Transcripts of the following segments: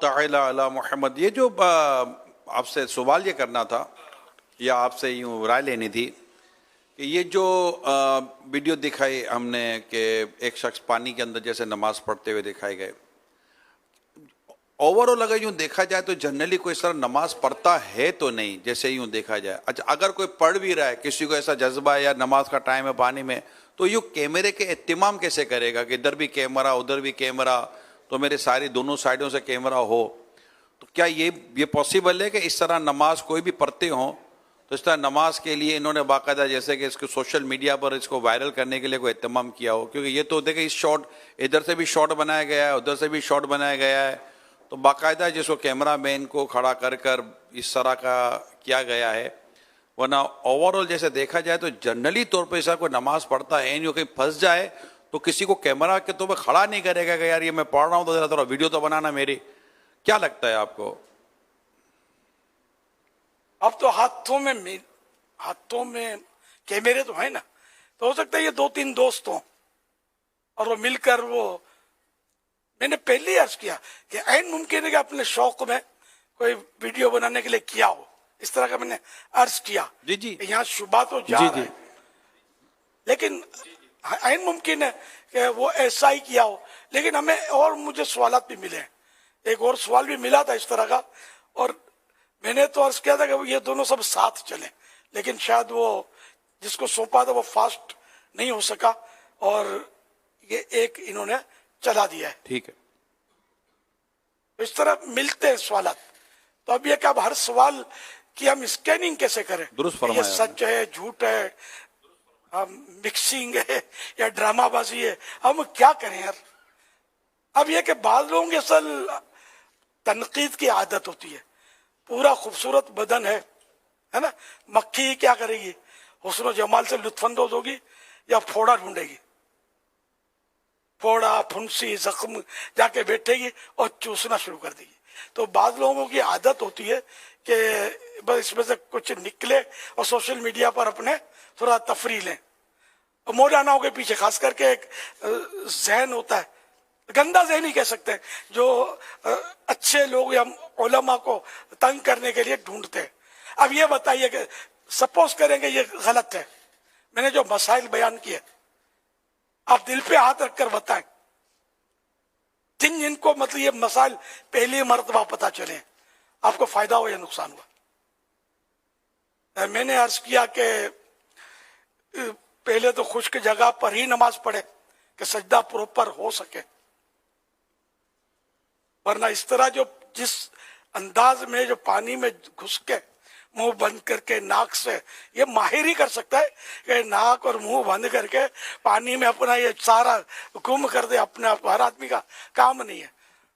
تعالی علی محمد. یہ جو آپ سے سوال یہ کرنا تھا یا آپ سے یوں رائے لینی تھی کہ یہ جو ویڈیو دکھائی ہم نے کہ ایک شخص پانی کے اندر جیسے نماز پڑھتے ہوئے دکھائے گئے، اوور آل اگر یوں دیکھا جائے تو جنرلی کوئی اس طرح نماز پڑھتا ہے تو نہیں جیسے یوں دیکھا جائے. اچھا اگر کوئی پڑھ بھی رہا ہے، کسی کو ایسا جذبہ ہے یا نماز کا ٹائم ہے پانی میں، تو یوں کیمرے کے اہتمام کیسے کرے گا کہ ادھر بھی کیمرہ ادھر بھی کیمرہ، تو میرے ساری دونوں سائڈوں سے کیمرہ ہو؟ تو کیا یہ پاسبل ہے کہ اس طرح نماز کوئی بھی پڑھتے ہوں تو اس طرح نماز کے لیے انہوں نے باقاعدہ جیسے کہ اس کو سوشل میڈیا پر اس کو وائرل کرنے کے لیے کوئی اہتمام کیا ہو؟ کیونکہ یہ تو دیکھیں اس شارٹ ادھر سے بھی شارٹ بنایا گیا ہے ادھر سے بھی شارٹ بنایا گیا ہے، تو باقاعدہ جس کو کیمرہ مین کو کھڑا کر اس طرح کا کیا گیا ہے. ورنہ اوور آل جیسے دیکھا جائے تو جنرلی طور پہ ایسا کوئی نماز پڑھتا ہے جو کہیں پھنس جائے تو کسی کو کیمرہ کے تو پہ کھڑا نہیں کرے گا کہ یار یہ میں پڑھ رہا ہوں تو ذرا تھوڑا ویڈیو تو بنانا میری. کیا لگتا ہے آپ کو؟ اب تو ہاتھوں میں کیمرے تو ہیں نا، تو ہو سکتا ہے یہ 2-3 دوست ہوں اور وہ مل کر میں نے پہلے ہی عرض کیا کہ عین ممکن ہے کہ اپنے شوق میں کوئی ویڈیو بنانے کے لیے کیا ہو، اس طرح کا میں نے عرض کیا. جی کہ یہاں شبہ تو جا رہا ہے، لیکن عین ممکن ہے کہ وہ ایسا ہی کیا ہو. لیکن ہمیں اور مجھے سوالات بھی ملے ہیں، ایک اور سوال بھی ملا تھا اس طرح کا، اور میں نے تو عرض کیا تھا کہ یہ دونوں سب ساتھ چلیں، لیکن شاید وہ جس کو سونپا تھا وہ فاسٹ نہیں ہو سکا اور یہ ایک انہوں نے چلا دیا ہے. ٹھیک ہے، اس طرح ملتے ہیں سوالات. تو اب یہ کہ اب ہر سوال کی ہم اسکیننگ کیسے کریں، درست یہ فرمایا. سچ ہے جھوٹ ہے، مکسنگ ہے یا ڈرامہ بازی ہے، ہم کیا کریں یار. اب یہ کہ بعض لوگوں کی اصل تنقید کی عادت ہوتی ہے. پورا خوبصورت بدن ہے نا، مکھی کیا کرے گی؟ حسن و جمال سے لطف اندوز ہوگی یا پھوڑا ڈھونڈے گی؟ پھوڑا پھنسی زخم جا کے بیٹھے گی اور چوسنا شروع کر دے گی. تو بعض لوگوں کی عادت ہوتی ہے کہ بس اس میں سے کچھ نکلے اور سوشل میڈیا پر اپنے تھوڑا تفریح لیں. اور مولاناؤں کے پیچھے خاص کر کے ایک ذہن ہوتا ہے، گندا ذہن ہی کہہ سکتے ہیں، جو اچھے لوگ یا علماء کو تنگ کرنے کے لیے ڈھونڈتے ہیں. اب یہ بتائیے کہ سپوز کریں کہ یہ غلط ہے، میں نے جو مسائل بیان کیے آپ دل پہ ہاتھ رکھ کر بتائیں، جن کو مطلب یہ مسائل پہلی مرتبہ پتہ چلے، آپ کو فائدہ ہو یا نقصان ہوا؟ میں نے عرض کیا کہ پہلے تو خشک جگہ پر ہی نماز پڑھے کہ سجدہ پراپر ہو سکے، ورنہ اس طرح جس انداز میں جو پانی میں گھس کے منہ بند کر کے ناک سے، یہ ماہر ہی کر سکتا ہے کہ ناک اور منہ بند کر کے پانی میں اپنا یہ سارا گم کر دے. اپنے آپ ہر آدمی کا کام نہیں ہے.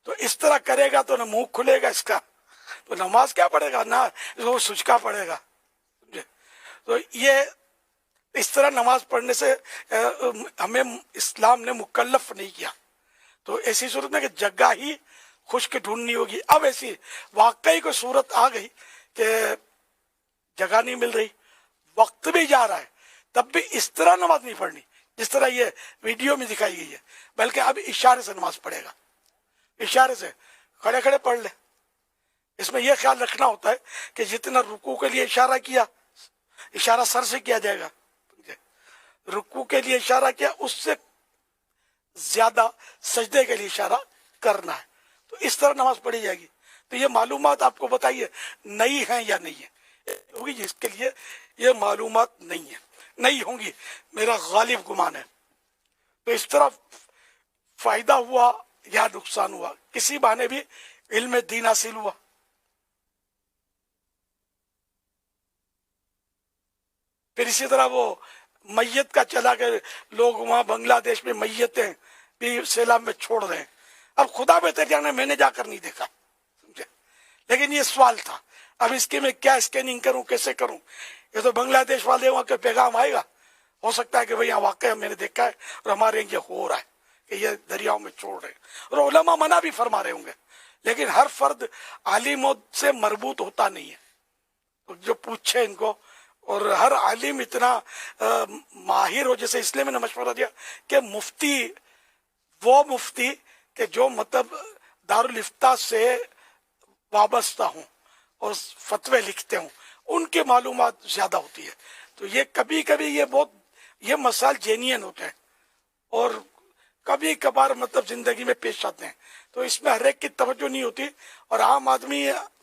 تو اس طرح کرے گا تو نہ منہ کھلے گا اس کا، تو نماز کیا پڑھے گا، نہ اس کو سجکا پڑے گا. تو یہ اس طرح نماز پڑھنے سے ہمیں اسلام نے مکلف نہیں کیا. تو ایسی صورت میں کہ جگہ ہی خشک ڈھونڈنی ہوگی. اب ایسی واقعی کوئی صورت آ گئی کہ جگہ نہیں مل رہی، وقت بھی جا رہا ہے، تب بھی اس طرح نماز نہیں پڑھنی جس طرح یہ ویڈیو میں دکھائی گئی ہے، بلکہ اب اشارے سے نماز پڑھے گا. اشارے سے کھڑے کھڑے پڑھ لے. اس میں یہ خیال رکھنا ہوتا ہے کہ جتنا رکوع کے لیے اشارہ کیا، اشارہ سر سے کیا جائے گا. رکوع کے لیے اشارہ کیا، اس سے زیادہ سجدے کے لیے اشارہ کرنا ہے. تو اس طرح نماز پڑھی جائے گی. تو یہ معلومات آپ کو بتائیے نئی ہیں یا نہیں ہے؟ ہوگی جس کے لیے یہ معلومات نہیں ہے، نہیں ہوں گی، میرا غالب گمان ہے. تو اس طرح فائدہ ہوا یا نقصان ہوا، کسی بہانے بھی علم دین حاصل ہوا. پھر اسی طرح وہ میت کا چلا کہ لوگ وہاں بنگلہ دیش میں میتیں بھی سیلاب میں چھوڑ رہے ہیں. اب خدا بہتر جانے، میں نے جا کر نہیں دیکھا، سمجھے، لیکن یہ سوال تھا. اب اس کے میں کیا اسکیننگ کروں، کیسے کروں؟ یہ تو بنگلہ دیش والے وہاں کے پیغام آئے گا، ہو سکتا ہے کہ بھئی یہاں واقعہ میں نے دیکھا ہے اور ہمارے یہ ہو رہا ہے کہ یہ دریاؤں میں چھوڑ رہے ہیں، اور علماء منع بھی فرما رہے ہوں گے. لیکن ہر فرد عالم سے مربوط ہوتا نہیں ہے. جو پوچھے ان کو، اور ہر عالم اتنا ماہر ہو، جیسے اس لیے میں نے مشورہ دیا کہ مفتی وہ مفتی کہ جو مطلب دارالفتہ سے وابستہ ہوں اور فتوے لکھتے ہوں ان کی معلومات زیادہ ہوتی ہے. تو یہ کبھی کبھی یہ مسائل جینین ہوتے ہیں اور کبھی کبھار مطلب زندگی میں پیش آتے ہیں. تو اس میں ہر ایک کی توجہ نہیں ہوتی اور عام آدمی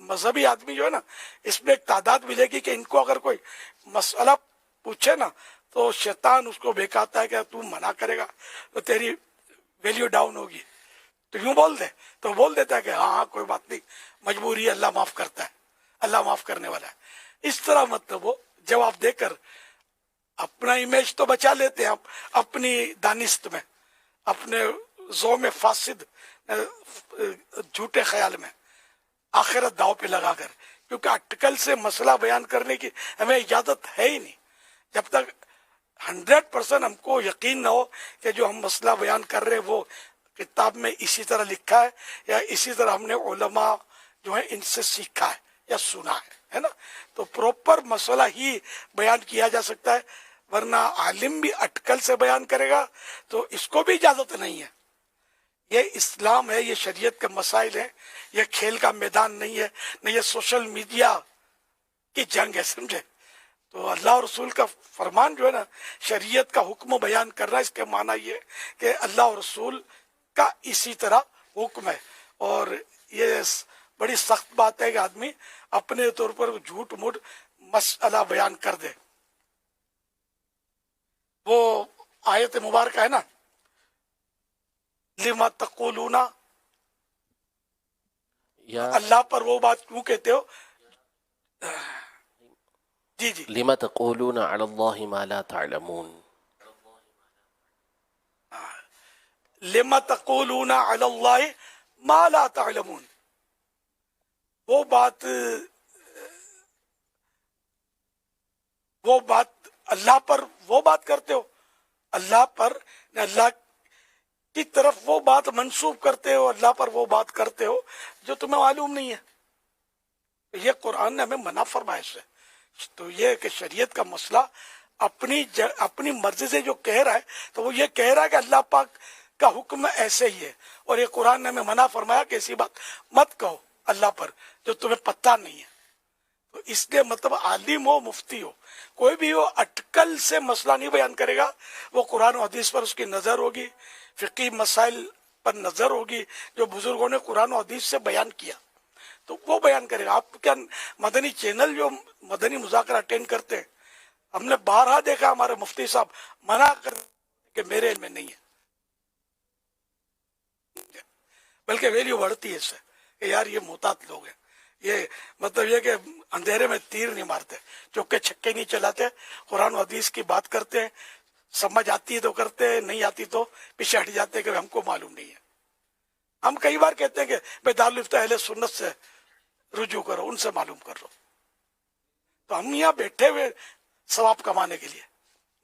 مذہبی آدمی جو ہے نا اس میں ایک تعداد ملے گی کہ ان کو اگر کوئی مسئلہ پوچھے نا تو شیطان اس کو بہکاتا ہے کہ تو منع کرے گا تو تیری ویلیو ڈاؤن ہوگی تو یوں بول دے تو بول دیتا ہے کہ ہاں ہاں کوئی بات نہیں مجبوری ہے اللہ معاف کرتا ہے اللہ معاف کرنے والا ہے. اس طرح مطلب وہ جواب دے کر اپنا امیج تو بچا لیتے ہیں اپنی دانست میں اپنے زوم فاسد جھوٹے خیال میں آخرت داؤ پہ لگا کر, کیونکہ اٹکل سے مسئلہ بیان کرنے کی ہمیں اجازت ہے ہی نہیں جب تک 100% ہم کو یقین نہ ہو کہ جو ہم مسئلہ بیان کر رہے وہ کتاب میں اسی طرح لکھا ہے یا اسی طرح ہم نے علماء جو ہے ان سے سیکھا ہے یا سنا ہے نا. تو پروپر مسئلہ ہی بیان کیا جا سکتا ہے, ورنہ عالم بھی اٹکل سے بیان کرے گا تو اس کو بھی اجازت نہیں ہے. یہ اسلام ہے, یہ شریعت کے مسائل ہیں, یہ کھیل کا میدان نہیں ہے, نہ یہ سوشل میڈیا کی جنگ ہے, سمجھے. تو اللہ اور رسول کا فرمان جو ہے نا شریعت کا حکم بیان کرنا اس کے معنی یہ کہ اللہ اور رسول کا اسی طرح حکم ہے. اور یہ بڑی سخت بات ہے کہ آدمی اپنے طور پر جھوٹ موٹ مسئلہ بیان کر دے. وہ آیت مبارکہ ہے نا لما تقولون, یا اللہ پر وہ بات کیوں کہتے ہو. جی جی لما تقولون علی اللہ ما لا تعلمون. لما تقولون علی اللہ ما لا تعلمون, وہ بات اللہ پر وہ بات کرتے ہو, اللہ پر اللہ کی طرف وہ بات منسوب کرتے ہو, اللہ پر وہ بات کرتے ہو جو تمہیں معلوم نہیں ہے. یہ قرآن نے ہمیں منع فرمایا ہے. تو یہ کہ شریعت کا مسئلہ اپنی مرضی سے جو کہہ رہا ہے تو وہ یہ کہہ رہا ہے کہ اللہ پاک کا حکم ایسے ہی ہے, اور یہ قرآن نے ہمیں منع فرمایا کہ ایسی بات مت کہو اللہ پر جو تمہیں پتہ نہیں ہے. تو اس لیے مطلب عالم ہو مفتی ہو کوئی بھی ہو اٹکل سے مسئلہ نہیں بیان کرے گا. وہ قرآن و حدیث پر اس کی نظر ہوگی, فقہی مسائل پر نظر ہوگی جو بزرگوں نے قرآن و حدیث سے بیان کیا تو وہ بیان کرے گا. آپ کیا مدنی چینل جو مدنی مذاکرہ اٹینڈ کرتے ہیں, ہم نے بارہا دیکھا ہمارے مفتی صاحب منع کر کہ میرے علم میں نہیں ہے, بلکہ ویلیو بڑھتی ہے اس سے کہ یار یہ محتاط لوگ ہیں, یہ مطلب یہ کہ اندھیرے میں تیر نہیں مارتے, چوکے چھکے نہیں چلاتے, قرآن و حدیث کی بات کرتے ہیں, سمجھ آتی ہے تو کرتے ہیں, نہیں آتی تو پیچھے ہٹ جاتے کہ ہم کو معلوم نہیں ہے. ہم کئی بار کہتے ہیں کہ بے دارالفتہ اہل سنت سے رجوع کرو, ان سے معلوم کر لو. تو ہم یہاں بیٹھے ہوئے ثواب کمانے کے لیے,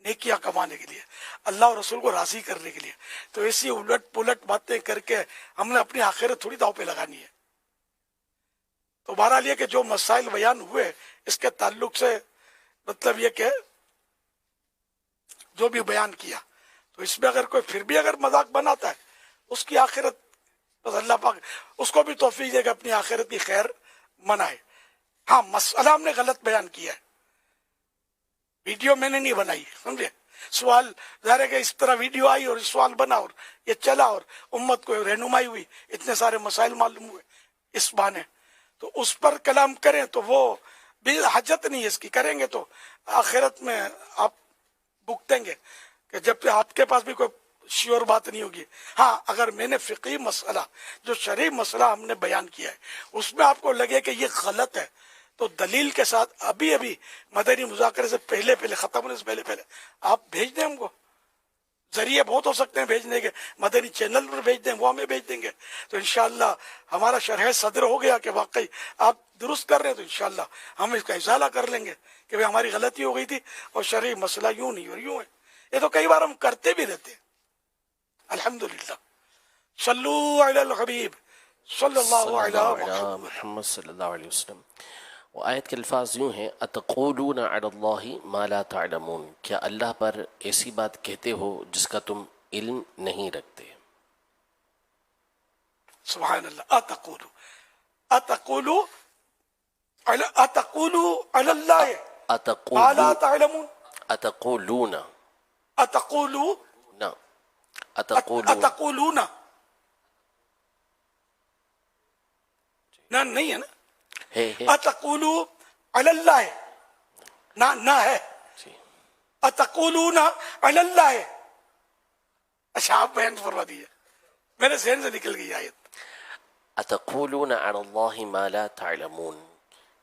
نیکیاں کمانے کے لیے, اللہ اور رسول کو راضی کرنے کے لیے. تو ایسی الٹ پلٹ باتیں کر کے ہم نے اپنی آخرت تھوڑی داؤ پہ لگانی ہے. تو بہرحال یہ کہ جو مسائل بیان ہوئے اس کے تعلق سے مطلب یہ کہ جو بھی بیان کیا تو اس میں اگر کوئی پھر بھی اگر مذاق بناتا ہے اس کی آخرت بس اللہ پاک اس کو بھی توفیق دے کہ اپنی آخرت کی خیر منائے. ہاں مسئلہ ہم نے غلط بیان کیا ہے, ویڈیو میں نے نہیں بنائی, سمجھے. سوال ظاہر ہے کہ اس طرح ویڈیو آئی اور سوال بنا اور یہ چلا اور امت کو رہنمائی ہوئی, اتنے سارے مسائل معلوم ہوئے اس بہانے. تو اس پر کلام کریں تو وہ بھی حاجت نہیں ہے اس کی, کریں گے تو آخرت میں آپ بھگتیں گے کہ جب آپ کے پاس بھی کوئی شیور بات نہیں ہوگی. ہاں اگر میں نے فقہی مسئلہ جو شرعی مسئلہ ہم نے بیان کیا ہے اس میں آپ کو لگے کہ یہ غلط ہے تو دلیل کے ساتھ ابھی مدنی مذاکرے سے پہلے ختم ہونے سے پہلے آپ بھیج دیں ہم کو. ذریعے بہت ہو سکتے ہیں بھیجنے کے, مدنی چینل پر بھیج دیں, وہ ہمیں بھیج دیں گے تو انشاءاللہ ہمارا شرح صدر ہو گیا کہ واقعی آپ درست کر رہے ہیں. تو انشاءاللہ ہم اس کا ازالہ کر لیں گے کہ بھئی ہماری غلطی ہو گئی تھی اور شرعی مسئلہ یوں نہیں اور یوں ہے. یہ تو کئی بار ہم کرتے بھی رہتے ہیں. الحمدللہ. صلو علی الحبیب صلی اللہ صلی علی اللہ علی محمد. محمد صلی اللہ علیہ وسلم. وہ آیت کے الفاظ یوں ہیں اتقولون علی اللہ ما لا تعلمون, کیا اللہ پر ایسی بات کہتے ہو جس کا تم علم نہیں رکھتے. سبحان اللہ. اتقولو, اتقولو علی اللہ ما لا تعلمون اتقولون اتقولون نہ نہیں ہے نا ہے اتقولو علی اللہ نہ ہے جی اتقولون علی اللہ. اچھا آپ بیان فرما دیجیے، میرے ذہن سے نکل گئی آیت. اتقولون علی اللہ ما لا تعلمون،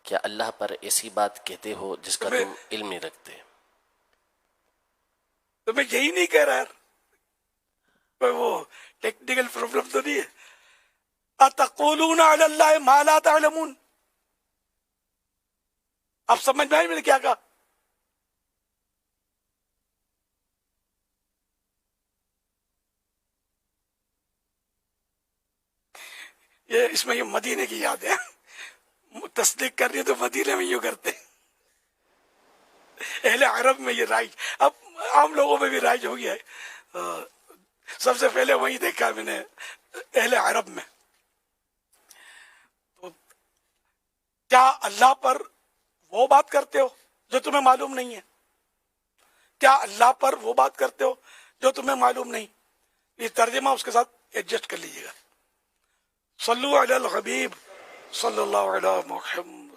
کیا اللہ پر ایسی بات کہتے ہو جس کا تم علم نہیں رکھتے؟ تو میں یہی نہیں کہہ رہا یار، کوئی وہ ٹیکنیکل پرابلم تو نہیں ہے. اتقولون علی اللہ ما لا تعلمون، آپ سمجھ میں آئی میں نے کیا کہا؟ اس میں یہ مدینے کی یاد ہے، تصدیق کر رہی ہے تو مدینے میں یوں کرتے ہیں. اہل عرب میں یہ رائج، اب عام لوگوں میں بھی رائج ہو گیا ہے. سب سے پہلے وہی دیکھا میں نے اہل عرب میں. تو کیا اللہ پر وہ بات کرتے ہو جو تمہیں معلوم نہیں ہے؟ کیا اللہ پر وہ بات کرتے ہو جو تمہیں معلوم نہیں؟ یہ ترجمہ اس کے ساتھ ایڈجسٹ کر لیجیے گا. صلو علی الحبیب صلی اللہ علیہ محمد.